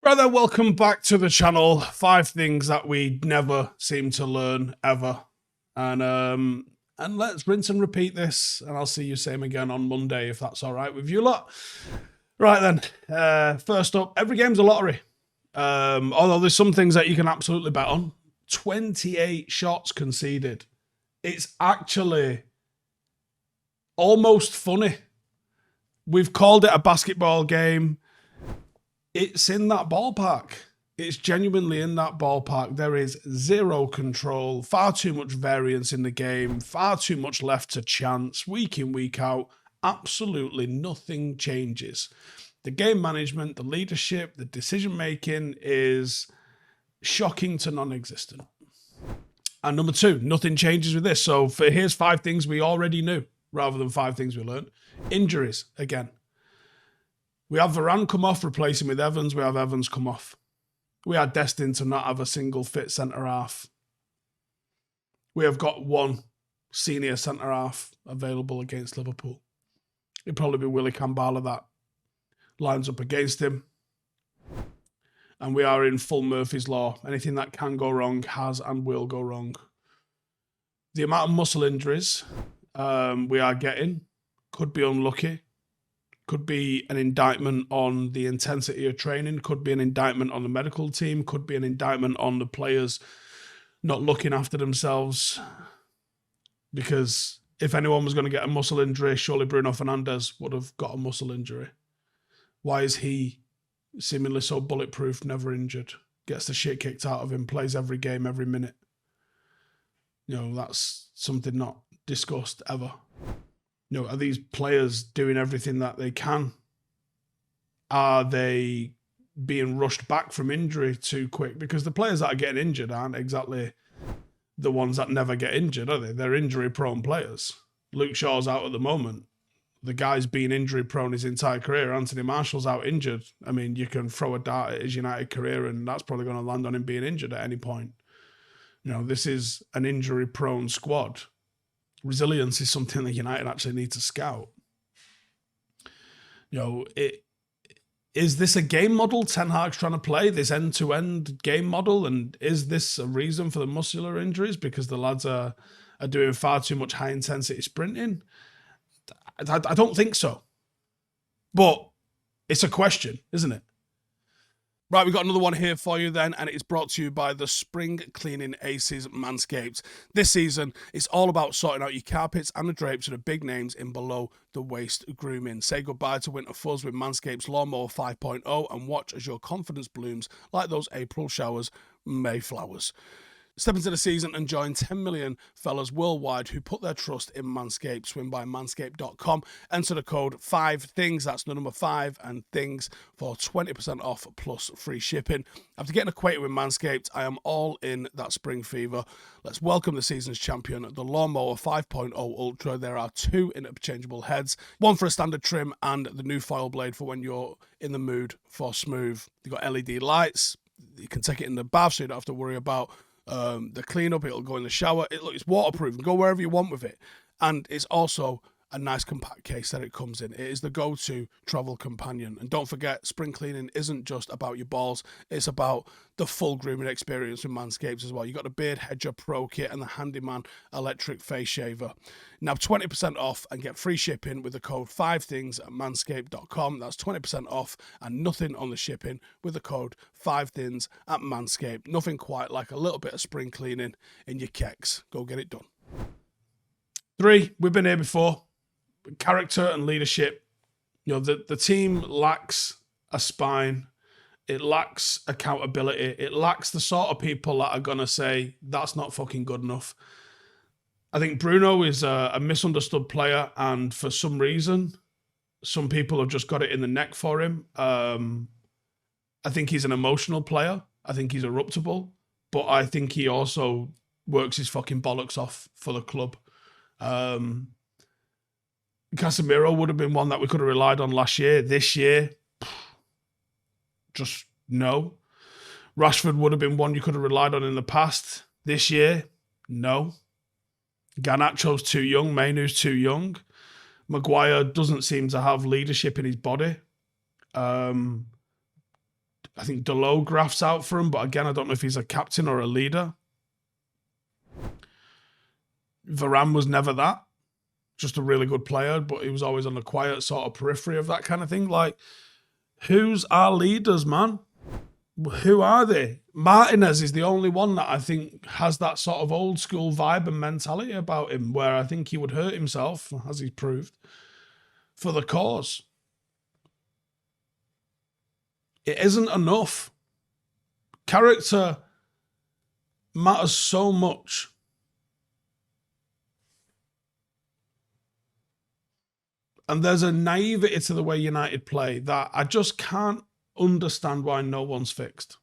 Right then, welcome back to the channel. 5 things that we never seem to learn ever. And let's rinse and repeat this, and I'll see you same again on Monday if that's all right with you lot. Right then, first up, every game's a lottery. Although there's some things that you can absolutely bet on. 28 shots conceded. It's actually almost funny. We've called it a basketball game. It's in that ballpark. It's genuinely in that ballpark. There is zero control, far too much variance in the game, far too much left to chance, week in, week out. Absolutely nothing changes. The game management, the leadership, the decision-making is shocking to non-existent. And number 2, nothing changes with this. So here's 5 things we already knew rather than 5 things we learned. Injuries, again. We have Varane come off, replacing with Evans. We have Evans come off. We are destined to not have a single fit centre-half. We have got one senior centre-half available against Liverpool. It'd probably be Willy Kambala that lines up against him. And we are in full Murphy's Law. Anything that can go wrong has and will go wrong. The amount of muscle injuries we are getting could be unlucky. Could be an indictment on the intensity of training, could be an indictment on the medical team, could be an indictment on the players not looking after themselves. Because if anyone was going to get a muscle injury, surely Bruno Fernandes would have got a muscle injury. Why is he seemingly so bulletproof, never injured, gets the shit kicked out of him, plays every game, every minute? You know, that's something not discussed ever. You know, are these players doing everything that they can? Are they being rushed back from injury too quick? Because the players that are getting injured aren't exactly the ones that never get injured, are they? They're injury-prone players. Luke Shaw's out at the moment. The guy's been injury-prone his entire career. Anthony Martial's out injured. I mean, you can throw a dart at his United career and that's probably going to land on him being injured at any point. You know, this is an injury-prone squad. Resilience is something that United actually need to scout. You know, is this a game model Ten Hag's trying to play, this end-to-end game model? And is this a reason for the muscular injuries? Because the lads are doing far too much high-intensity sprinting? I don't think so. But it's a question, isn't it? Right, we've got another one here for you then, and it is brought to you by the Spring Cleaning Aces Manscaped. This season, it's all about sorting out your carpets and the drapes of the big names in below-the-waist grooming. Say goodbye to winter fuzz with Manscaped's Lawnmower 5.0 and watch as your confidence blooms like those April showers, Mayflowers. Step into the season and join 10 million fellas worldwide who put their trust in Manscaped. Swing by manscaped.com. Enter the code 5THINGS, that's the number 5 and things, for 20% off plus free shipping. After getting acquainted with Manscaped, I am all in that spring fever. Let's welcome the season's champion, the Lawnmower 5.0 Ultra. There are 2 interchangeable heads, one for a standard trim and the new foil blade for when you're in the mood for smooth. You've got LED lights. You can take it in the bath so you don't have to worry about the cleanup. It'll go in the shower. It's waterproof. Go wherever you want with it. And it's also a nice compact case that it comes in. It is the go-to travel companion. And don't forget, spring cleaning isn't just about your balls. It's about the full grooming experience with Manscaped as well. You've got the Beard Hedger Pro Kit and the Handyman Electric Face Shaver. Now 20% off and get free shipping with the code 5THINGS at manscaped.com. That's 20% off and nothing on the shipping with the code 5THINGS at Manscaped. Nothing quite like a little bit of spring cleaning in your kecks. Go get it done. 3, we've been here before. Character and leadership. You know, the team lacks a spine. It lacks accountability. It lacks the sort of people that are going to say, that's not fucking good enough. I think Bruno is a misunderstood player, and for some reason, some people have just got it in the neck for him. I think he's an emotional player. I think he's eruptible, but I think he also works his fucking bollocks off for the club. Casemiro would have been one that we could have relied on last year. This year, just no. Rashford would have been one you could have relied on in the past. This year, no. Garnacho's too young. Mainoo's too young. Maguire doesn't seem to have leadership in his body. I think Dalot grafts out for him, but again, I don't know if he's a captain or a leader. Varane was never that. Just a really good player, but he was always on the quiet sort of periphery of that kind of thing. Like, who's our leaders, man? Who are they? Martinez is the only one that I think has that sort of old school vibe and mentality about him, where I think he would hurt himself, as he's proved, for the cause. It isn't enough. Character matters so much. And there's a naivety to the way United play that I just can't understand why no one's fixed.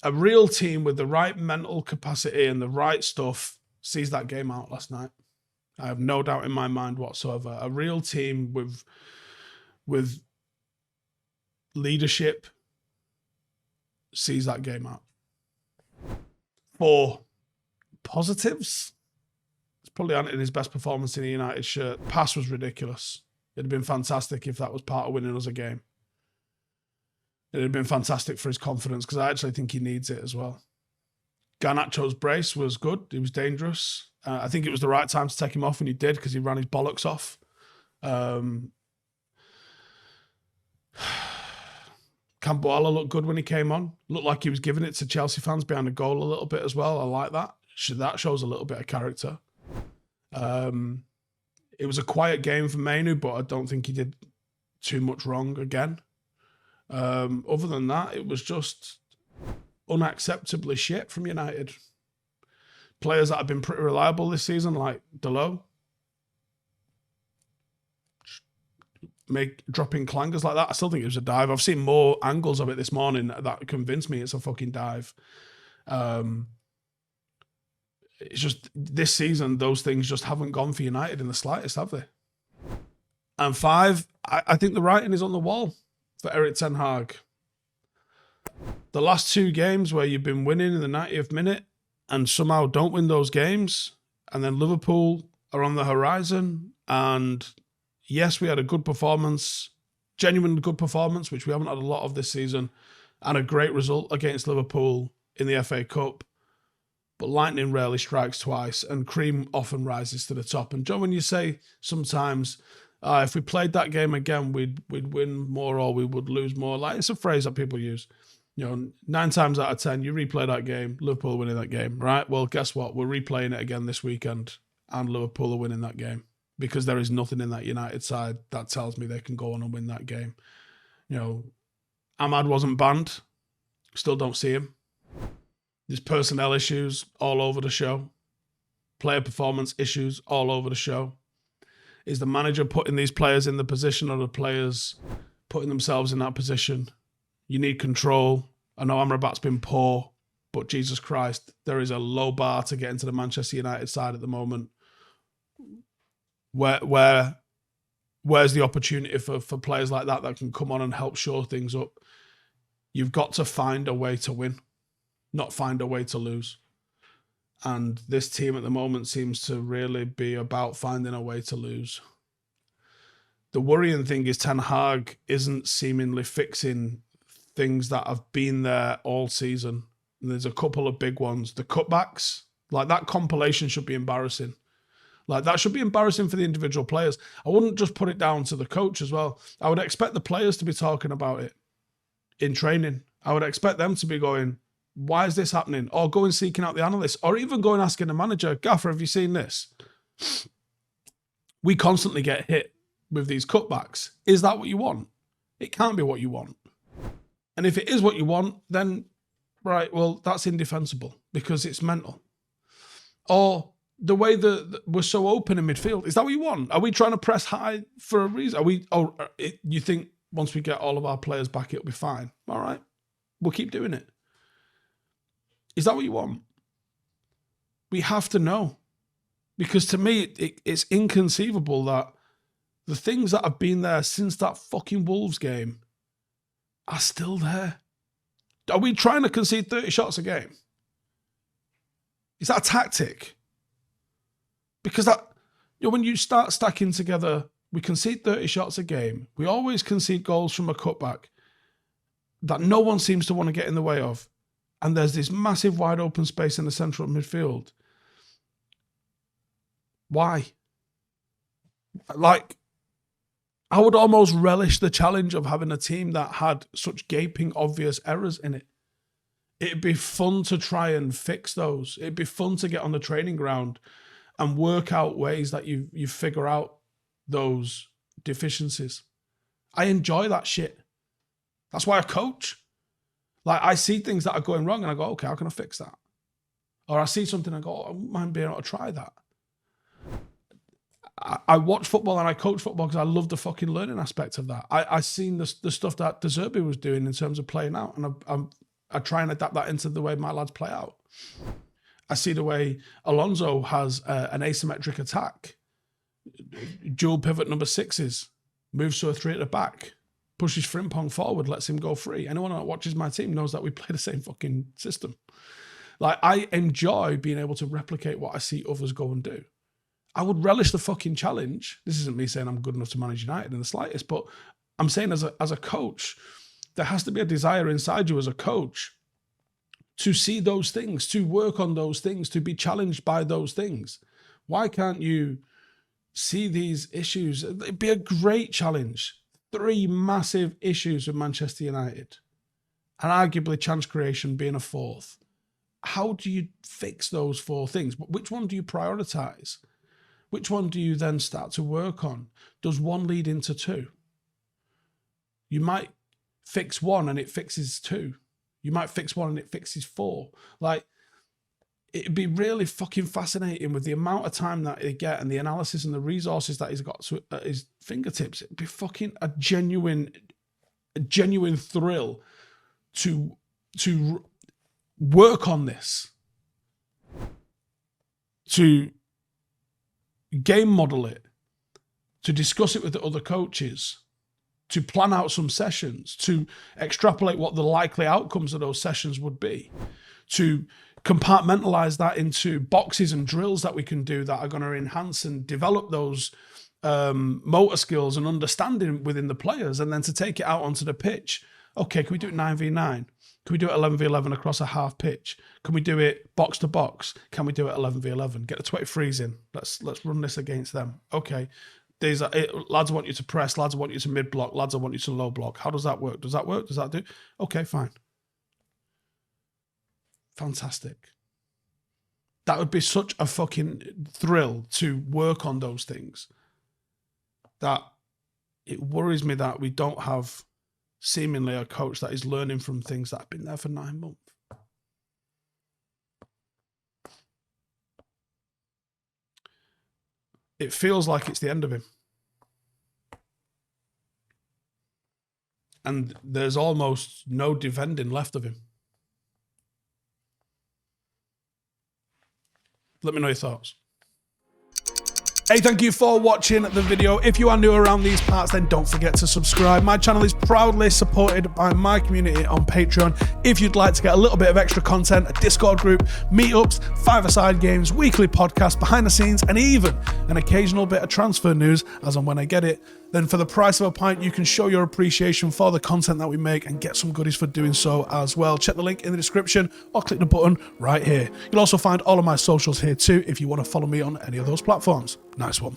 A real team with the right mental capacity and the right stuff sees that game out last night. I have no doubt in my mind whatsoever. A real team with leadership sees that game out. For positives, it's probably Antony's best performance in a United shirt. Pass was ridiculous. It'd have been fantastic if that was part of winning us a game. It'd have been fantastic for his confidence, because I actually think he needs it as well. Garnacho's brace was good. He was dangerous. I think it was the right time to take him off, and he did, because he ran his bollocks off. Camboala looked good when he came on. Looked like he was giving it to Chelsea fans behind the goal a little bit as well. I like that. That shows a little bit of character. It was a quiet game for Mainu, but I don't think he did too much wrong again. Other than that, it was just unacceptably shit from United. Players that have been pretty reliable this season, like Dalot, dropping clangers like that. I still think it was a dive. I've seen more angles of it this morning that convinced me it's a fucking dive. It's just this season, those things just haven't gone for United in the slightest, have they? And 5, I think the writing is on the wall for Erik ten Hag. The last 2 games where you've been winning in the 90th minute and somehow don't win those games, and then Liverpool are on the horizon, and yes, we had a good performance, genuine good performance, which we haven't had a lot of this season, and a great result against Liverpool in the FA Cup. But lightning rarely strikes twice, and cream often rises to the top. And John, when you say sometimes, if we played that game again, we'd win more or we would lose more. Like, it's a phrase that people use. 9 times out of 10, you replay that game, Liverpool winning that game, right? Well, guess what? We're replaying it again this weekend, and Liverpool are winning that game, because there is nothing in that United side that tells me they can go on and win that game. Ahmad wasn't banned. Still don't see him. There's personnel issues all over the show. Player performance issues all over the show. Is the manager putting these players in the position, or the players putting themselves in that position? You need control. I know Amrabat's been poor, but Jesus Christ, there is a low bar to get into the Manchester United side at the moment. Where's the opportunity for players like that can come on and help shore things up? You've got to find a way to win, not find a way to lose. And this team at the moment seems to really be about finding a way to lose. The worrying thing is Ten Hag isn't seemingly fixing things that have been there all season. And there's a couple of big ones. The cutbacks, like that compilation should be embarrassing. Like, that should be embarrassing for the individual players. I wouldn't just put it down to the coach as well. I would expect the players to be talking about it in training. I would expect them to be going, why is this happening? Or going seeking out the analysts, or even going asking the manager, Gaffer, have you seen this? We constantly get hit with these cutbacks. Is that what you want? It can't be what you want. And if it is what you want, then, right, well, that's indefensible because it's mental. Or the way that we're so open in midfield, is that what you want? Are we trying to press high for a reason? You think once we get all of our players back, it'll be fine? All right, we'll keep doing it. Is that what you want? We have to know. Because to me, it's inconceivable that the things that have been there since that fucking Wolves game are still there. Are we trying to concede 30 shots a game? Is that a tactic? Because when you start stacking together We concede 30 shots a game. We always concede goals from a cutback that no one seems to want to get in the way of. And there's this massive wide open space in the central midfield. Why? Like, I would almost relish the challenge of having a team that had such gaping obvious errors in it. It'd be fun to try and fix those. It'd be fun to get on the training ground and work out ways that you figure out those deficiencies. I enjoy that shit. That's why I coach. Like, I see things that are going wrong and I go, okay, how can I fix that? Or I see something and I go, I wouldn't mind being able to try that. I watch football and I coach football because I love the fucking learning aspect of that. I seen the stuff that De Zerbi was doing in terms of playing out, and I try and adapt that into the way my lads play out. I see the way Alonso has an asymmetric attack, dual pivot number sixes, moves to a three at the back, pushes Frimpong forward, lets him go free. Anyone that watches my team knows that we play the same fucking system. Like, I enjoy being able to replicate what I see others go and do. I would relish the fucking challenge. This isn't me saying I'm good enough to manage United in the slightest, but I'm saying as a coach, there has to be a desire inside you as a coach to see those things, to work on those things, to be challenged by those things. Why can't you see these issues? It'd be a great challenge. 3 massive issues with Manchester United, and arguably chance creation being a 4th. How do you fix those 4 things? Which one do you prioritize? Which one do you then start to work on? Does one lead into 2? You might fix 1 and it fixes 2. You might fix 1 and it fixes 4. Like, it'd be really fucking fascinating with the amount of time that they get and the analysis and the resources that he's got at his fingertips. It'd be fucking a genuine thrill to work on this, to game model it, to discuss it with the other coaches, to plan out some sessions, to extrapolate what the likely outcomes of those sessions would be, to compartmentalize that into boxes and drills that we can do that are going to enhance and develop those motor skills and understanding within the players, and then to take it out onto the pitch. Okay, can we do it 9v9? Can we do it 11v11 across a half pitch? Can we do it box to box? Can we do it 11v11? Get the 23s in. Let's run this against them. Okay, these are lads want you to press, lads want you to mid block, lads want you to low block. How does that work? Does that work? Does that do? Okay, fine. Fantastic. That would be such a fucking thrill to work on those things, that it worries me that we don't have seemingly a coach that is learning from things that have been there for 9 months. It feels like it's the end of him. And there's almost no defending left of him. Let me know your thoughts. Hey, thank you for watching the video. If you are new around these parts, then don't forget to subscribe. My channel is proudly supported by my community on Patreon. If you'd like to get a little bit of extra content, a Discord group, meetups, 5-a-side games, weekly podcasts, behind the scenes, and even an occasional bit of transfer news as and when I get it, then for the price of a pint, you can show your appreciation for the content that we make and get some goodies for doing so as well. Check the link in the description or click the button right here. You'll also find all of my socials here too if you want to follow me on any of those platforms. Nice one.